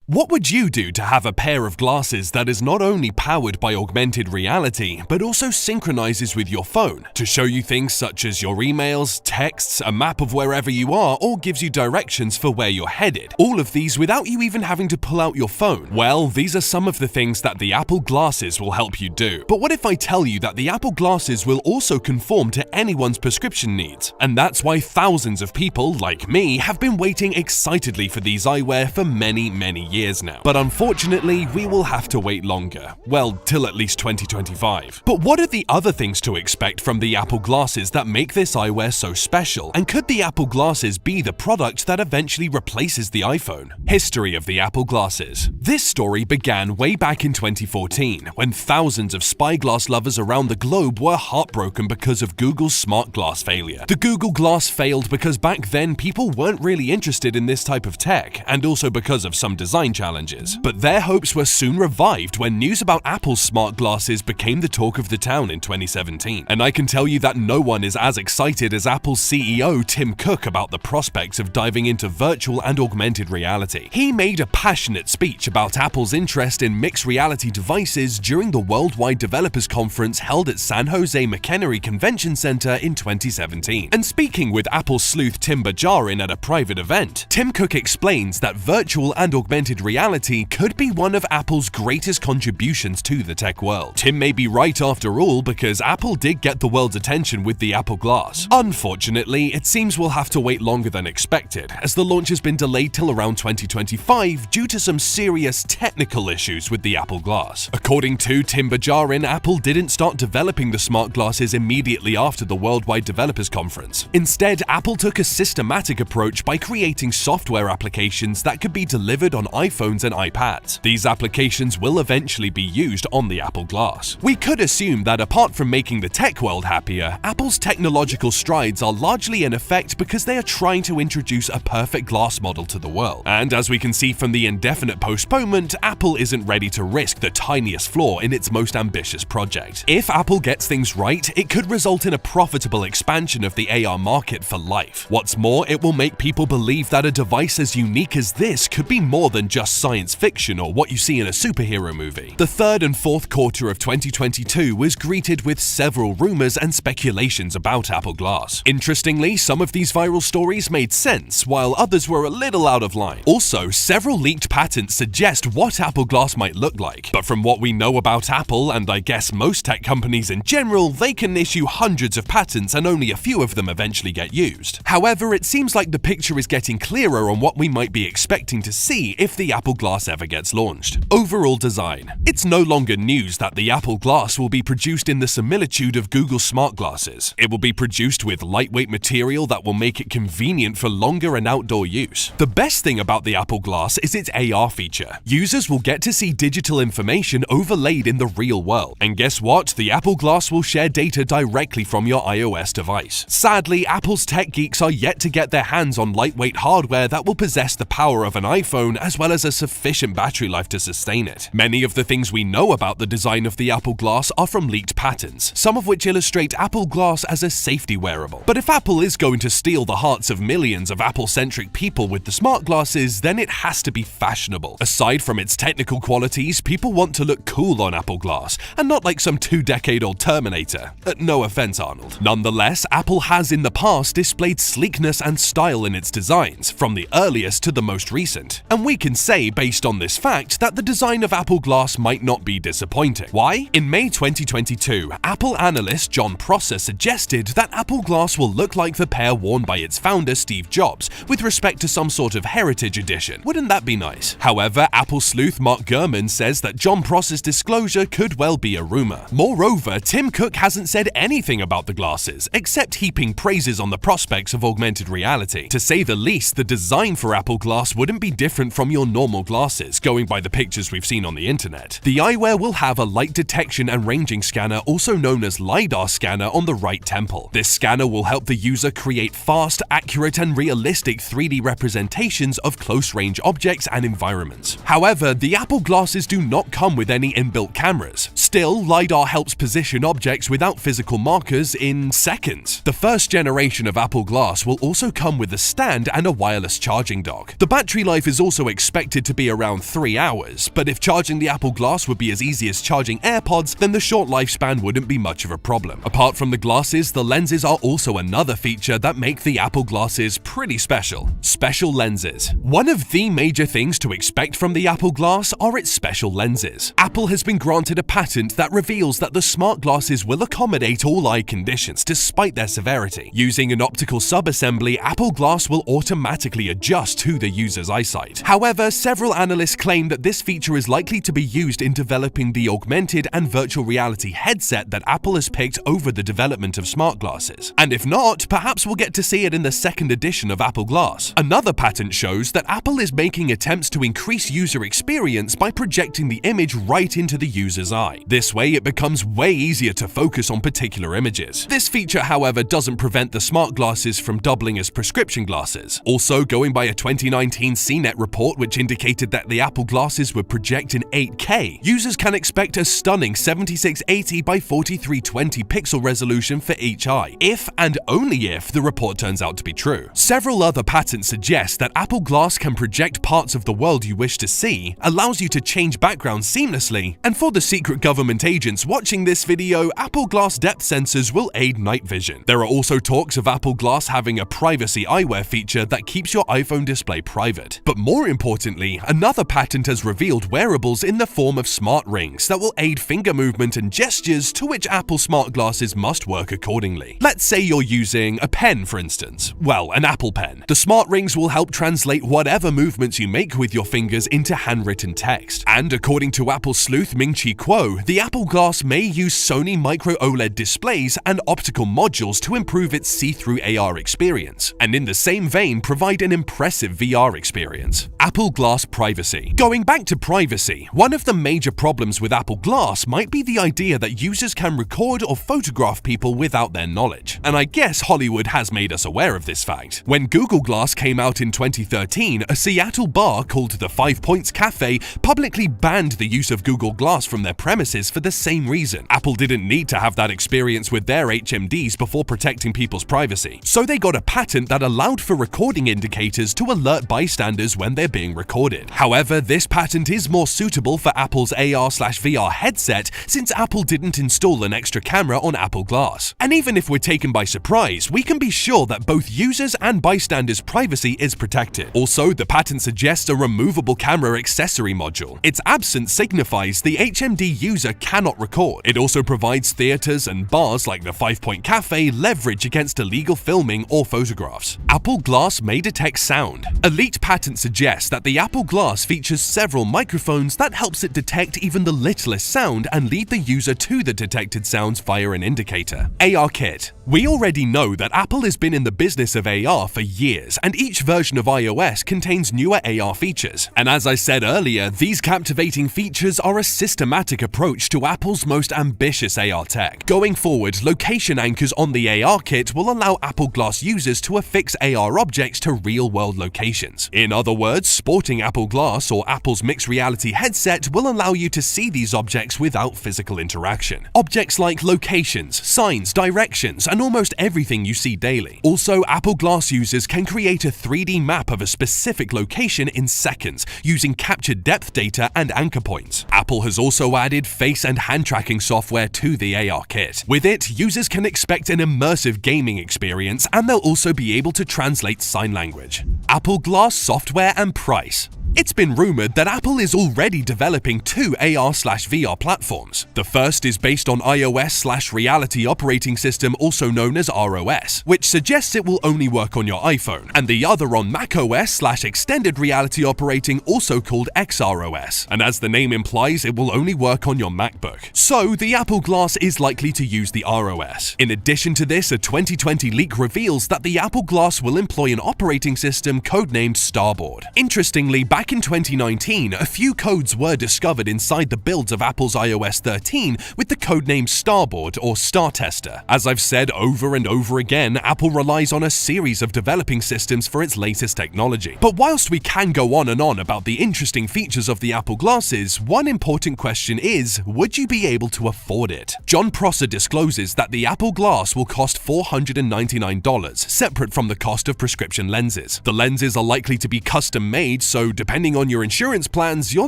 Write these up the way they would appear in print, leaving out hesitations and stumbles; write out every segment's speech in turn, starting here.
What would you do to have a pair of glasses that is not only powered by augmented reality, but also synchronizes with your phone to show you things such as your emails, texts, a map of wherever you are, or gives you directions for where you're headed? All of these without you even having to pull out your phone. Well, these are some of the things that the Apple glasses will help you do. But what if I tell you that the Apple glasses will also conform to anyone's prescription needs? And that's why thousands of people, like me, have been waiting excitedly for these eyewear for many years now. But unfortunately, we will have to wait longer. Well, till at least 2025. But what are the other things to expect from the Apple glasses that make this eyewear so special? And could the Apple glasses be the product that eventually replaces the iPhone? History of the Apple glasses. This story began way back in 2014, when thousands of spyglass lovers around the globe were heartbroken because of Google's smart glass failure. The Google Glass failed because back then people weren't really interested in this type of tech, and also because of some design challenges. But their hopes were soon revived when news about Apple's smart glasses became the talk of the town in 2017. And I can tell you that no one is as excited as Apple's CEO Tim Cook about the prospects of diving into virtual and augmented reality. He made a passionate speech about Apple's interest in mixed reality devices during the Worldwide Developers Conference held at San Jose McEnery Convention Center in 2017. And speaking with Apple sleuth Tim Bajarin at a private event, Tim Cook explains that virtual and augmented reality could be one of Apple's greatest contributions to the tech world. Tim may be right after all, because Apple did get the world's attention with the Apple Glass. Unfortunately, it seems we'll have to wait longer than expected, as the launch has been delayed till around 2025 due to some serious technical issues with the Apple Glass. According to Tim Bajarin, Apple didn't start developing the smart glasses immediately after the Worldwide Developers Conference. Instead, Apple took a systematic approach by creating software applications that could be delivered on iPhones and iPads. These applications will eventually be used on the Apple Glass. We could assume that apart from making the tech world happier, Apple's technological strides are largely in effect because they are trying to introduce a perfect glass model to the world. And as we can see from the indefinite postponement, Apple isn't ready to risk the tiniest flaw in its most ambitious project. If Apple gets things right, it could result in a profitable expansion of the AR market for life. What's more, it will make people believe that a device as unique as this could be more than just science fiction or what you see in a superhero movie. The third and fourth quarter of 2022 was greeted with several rumors and speculations about Apple Glass. Interestingly, some of these viral stories made sense, while others were a little out of line. Also, several leaked patents suggest what Apple Glass might look like. But from what we know about Apple, and I guess most tech companies in general, they can issue hundreds of patents and only a few of them eventually get used. However, it seems like the picture is getting clearer on what we might be expecting to see if the Apple Glass ever gets launched. Overall design. It's no longer news that the Apple Glass will be produced in the similitude of Google's smart glasses. It will be produced with lightweight material that will make it convenient for longer and outdoor use. The best thing about the Apple Glass is its AR feature. Users will get to see digital information overlaid in the real world. And guess what? The Apple Glass will share data directly from your iOS device. Sadly, Apple's tech geeks are yet to get their hands on lightweight hardware that will possess the power of an iPhone as well as a sufficient battery life to sustain it. Many of the things we know about the design of the Apple Glass are from leaked patents, some of which illustrate Apple Glass as a safety wearable. But if Apple is going to steal the hearts of millions of Apple-centric people with the smart glasses, then it has to be fashionable. Aside from its technical qualities, people want to look cool on Apple Glass, and not like some 2-decade-old Terminator. No offense, Arnold. Nonetheless, Apple has in the past displayed sleekness and style in its designs, from the earliest to the most recent. And we can say, based on this fact, that the design of Apple Glass might not be disappointing. Why? In May 2022, Apple analyst John Prosser suggested that Apple Glass will look like the pair worn by its founder Steve Jobs, with respect to some sort of heritage edition. Wouldn't that be nice? However, Apple sleuth Mark Gurman says that John Prosser's disclosure could well be a rumor. Moreover, Tim Cook hasn't said anything about the glasses, except heaping praises on the prospects of augmented reality. To say the least, the design for Apple Glass wouldn't be different from your normal glasses, going by the pictures we've seen on the internet. The eyewear will have a light detection and ranging scanner, also known as LiDAR scanner, on the right temple. This scanner will help the user create fast, accurate, and realistic 3D representations of close-range objects and environments. However, the Apple glasses do not come with any inbuilt cameras. Still, LiDAR helps position objects without physical markers in seconds. The first generation of Apple Glass will also come with a stand and a wireless charging dock. The battery life is also expected expected to be around 3 hours, but if charging the Apple Glass would be as easy as charging AirPods, then the short lifespan wouldn't be much of a problem. Apart from the glasses, the lenses are also another feature that make the Apple glasses pretty special. Special lenses. One of the major things to expect from the Apple Glass are its special lenses. Apple has been granted a patent that reveals that the smart glasses will accommodate all eye conditions despite their severity. Using an optical subassembly, Apple Glass will automatically adjust to the user's eyesight. However, several analysts claim that this feature is likely to be used in developing the augmented and virtual reality headset that Apple has picked over the development of smart glasses. And if not, perhaps we'll get to see it in the second edition of Apple Glass. Another patent shows that Apple is making attempts to increase user experience by projecting the image right into the user's eye. This way, it becomes way easier to focus on particular images. This feature, however, doesn't prevent the smart glasses from doubling as prescription glasses. Also, going by a 2019 CNET report which indicated that the Apple glasses would project in 8K, users can expect a stunning 7680 by 4320 pixel resolution for each eye, if and only if the report turns out to be true. Several other patents suggest that Apple Glass can project parts of the world you wish to see, allows you to change backgrounds seamlessly, and for the secret government agents watching this video, Apple Glass depth sensors will aid night vision. There are also talks of Apple Glass having a privacy eyewear feature that keeps your iPhone display private. But more importantly, another patent has revealed wearables in the form of smart rings that will aid finger movement and gestures, to which Apple smart glasses must work accordingly. Let's say you're using a pen, for instance. Well, an Apple Pen. The smart rings will help translate whatever movements you make with your fingers into handwritten text. And according to Apple sleuth Ming-Chi Kuo, the Apple Glass may use Sony micro OLED displays and optical modules to improve its see-through AR experience, and in the same vein provide an impressive VR experience. Apple Glass privacy. Going back to privacy, one of the major problems with Apple Glass might be the idea that users can record or photograph people without their knowledge. And I guess Hollywood has made us aware of this fact. When Google Glass came out in 2013, a Seattle bar called the 5 Points Cafe publicly banned the use of Google Glass from their premises for the same reason. Apple didn't need to have that experience with their HMDs before protecting people's privacy, so they got a patent that allowed for recording indicators to alert bystanders when they're being recorded. However, this patent is more suitable for Apple's AR/VR headset, since Apple didn't install an extra camera on Apple Glass. And even if we're taken by surprise, we can be sure that both users and bystanders' privacy is protected. Also, the patent suggests a removable camera accessory module. Its absence signifies the HMD user cannot record. It also provides theaters and bars like the 5 Point Cafe leverage against illegal filming or photographs. Apple Glass may detect sound. A leaked patent suggests that the Apple Glass features several microphones that helps it detect even the littlest sound and lead the user to the detected sounds via an indicator. AR Kit. We already know that Apple has been in the business of AR for years, and each version of iOS contains newer AR features. And as I said earlier, these captivating features are a systematic approach to Apple's most ambitious AR tech. Going forward, location anchors on the AR kit will allow Apple Glass users to affix AR objects to real-world locations. In other words, sporting Apple Glass or Apple's mixed reality headset will allow you to see these objects without physical interaction. Objects like locations, signs, directions, and almost everything you see daily. Also, Apple Glass users can create a 3D map of a specific location in seconds using captured depth data and anchor points. Apple has also added face and hand tracking software to the AR kit. With it, users can expect an immersive gaming experience, and they'll also be able to translate sign language. Apple Glass software and price. It's been rumored that Apple is already developing two AR/VR platforms. The first is based on iOS/Reality Operating System, also known as ROS, which suggests it will only work on your iPhone, and the other on macOS/Extended Reality Operating, also called XROS, and as the name implies, it will only work on your MacBook. So the Apple Glass is likely to use the ROS. In addition to this, a 2020 leak reveals that the Apple Glass will employ an operating system codenamed Starboard. Interestingly, back in 2019, a few codes were discovered inside the builds of Apple's iOS 13 with the codename Starboard or Star Tester. As I've said over and over again, Apple relies on a series of developing systems for its latest technology. But whilst we can go on and on about the interesting features of the Apple glasses, one important question is, would you be able to afford it? John Prosser discloses that the Apple Glass will cost $499, separate from the cost of prescription lenses. The lenses are likely to be custom made, so depending on your insurance plans, you're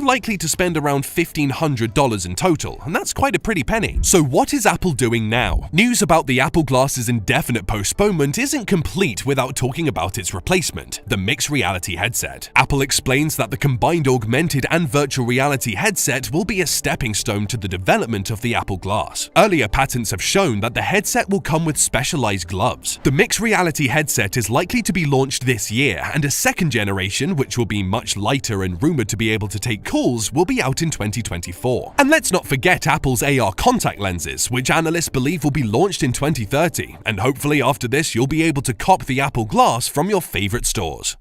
likely to spend around $1,500 in total, and that's quite a pretty penny. So what is Apple doing now? News about the Apple Glass's indefinite postponement isn't complete without talking about its replacement, the mixed reality headset. Apple explains that the combined augmented and virtual reality headset will be a stepping stone to the development of the Apple Glass. Earlier patents have shown that the headset will come with specialized gloves. The mixed reality headset is likely to be launched this year, and a second generation, which will be much lighter and rumored to be able to take calls, will be out in 2024. And let's not forget Apple's AR contact lenses, which analysts believe will be launched in 2030, and hopefully after this you'll be able to cop the Apple Glass from your favorite stores.